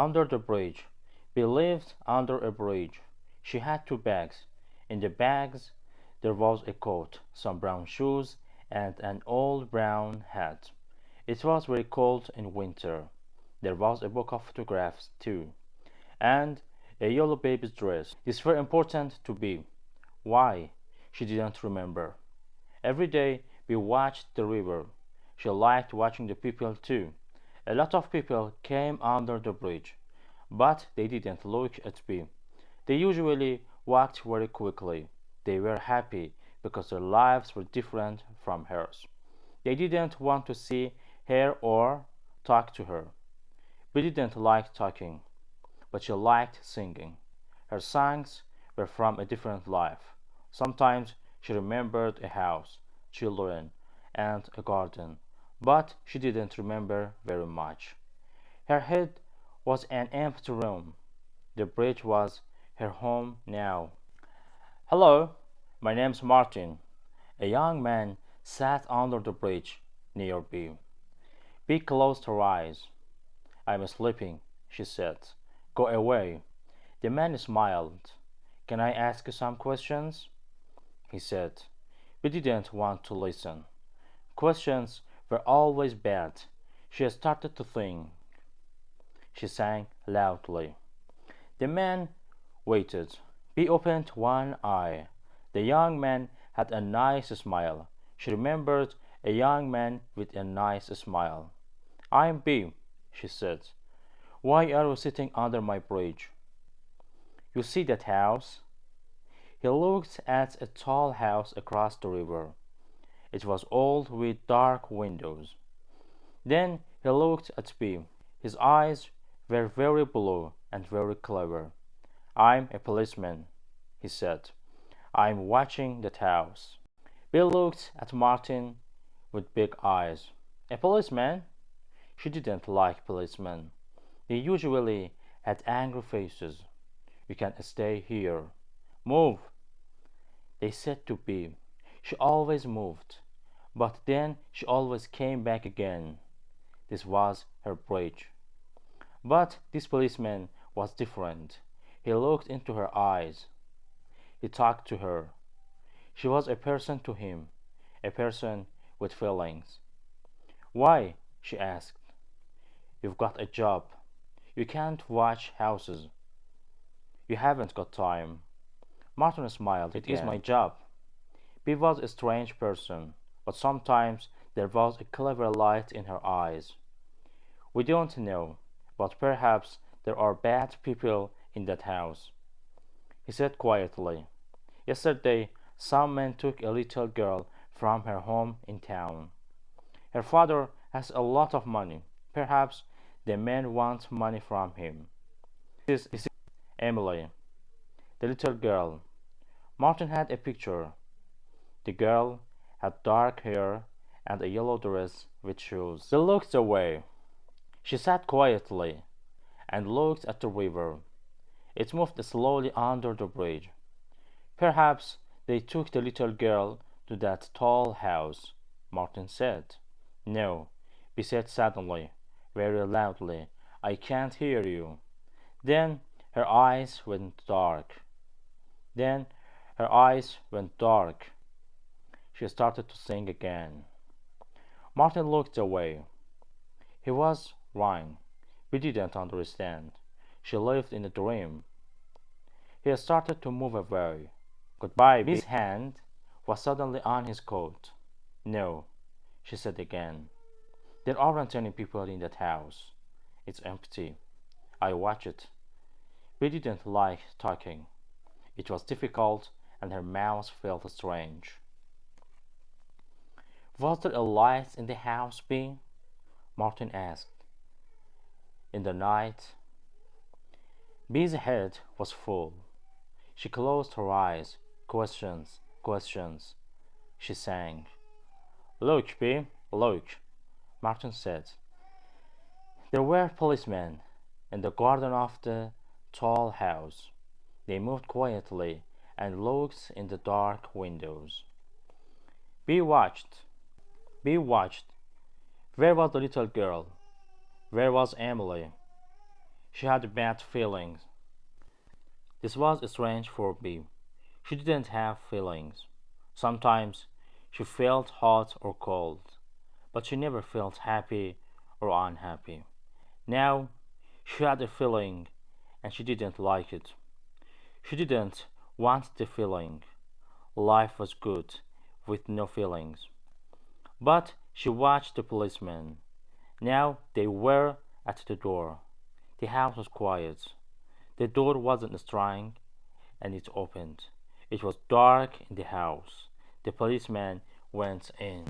Under the bridge. Bee lived under a bridge. She had two bags. In the bags there was a coat, some brown shoes, and an old brown hat. It was very cold in winter. There was a book of photographs, too, and a yellow baby's dress. These were important to Bee. Why? She didn't remember. Every day Bee watched the river. She liked watching the people, too. A lot of people came under the bridge, but they didn't look at Bee. They usually walked very quickly. They were happy because their lives were different from hers. They didn't want to see her or talk to her. Bee didn't like talking, but she liked singing. Her songs were from a different life. Sometimes she remembered a house, children, and a garden, but she didn't remember very much. Her head was an empty room. The bridge was her home now. Hello, my name's Martin. A young man sat under the bridge near Bee. Bee closed her eyes. I'm sleeping, she said. Go away. The man smiled. Can I ask you some questions? He said. Bee didn't want to listen. Questions were always bad. She started to think. She sang loudly. The man waited. Bee opened one eye. The young man had a nice smile. She remembered a young man with a nice smile. I'm Bee, she said. Why are you sitting under my bridge? You see that house? He looked at a tall house across the river. It was old with dark windows. Then he looked at Bee. His eyes were very blue and very clever. I'm a policeman, he said. I'm watching that house. Bee looked at Martin with big eyes. A policeman? She didn't like policemen. They usually had angry faces. You can stay here. Move, they said to Bee. She always moved, but then she always came back again. This was her bridge. But this policeman was different. He looked into her eyes. He talked to her. She was a person to him, a person with feelings. Why? She asked. You've got a job. You can't watch houses. You haven't got time. Martin smiled. It is my job. Bee was a strange person, but sometimes there was a clever light in her eyes. We don't know, but perhaps there are bad people in that house. He said quietly. Yesterday, some man took a little girl from her home in town. Her father has a lot of money. Perhaps the man wants money from him. This is Emily, the little girl. Martin had a picture. The girl had dark hair and a yellow dress with shoes. She looked away. She sat quietly and looked at the river. It moved slowly under the bridge. Perhaps they took the little girl to that tall house, Martin said. No, Bee said suddenly, very loudly. I can't hear you. Then her eyes went dark. Then her eyes went dark. She started to sing again. Martin looked away. He was wrong. Bee didn't understand. She lived in a dream. He started to move away. Goodbye, Bee. Bee's hand was suddenly on his coat. No, she said again. There aren't any people in that house. It's empty. I watch it. Bee didn't like talking. It was difficult and her mouth felt strange. Was there a light in the house, Bee? Martin asked. In the night, Bee's head was full. She closed her eyes. Questions, questions, she sang. Look, Bee, look, Martin said. There were policemen in the garden of the tall house. They moved quietly and looked in the dark windows. Bee watched. Bee watched. Where was the little girl? Where was Emily? She had bad feelings. This was strange for B. She didn't have feelings. Sometimes she felt hot or cold, but she never felt happy or unhappy. Now she had a feeling and she didn't like it. She didn't want the feeling. Life was good with no feelings. But she watched the policemen. Now they were at the door. The house was quiet. The door wasn't strong and it opened. It was dark in the house. The policeman went in.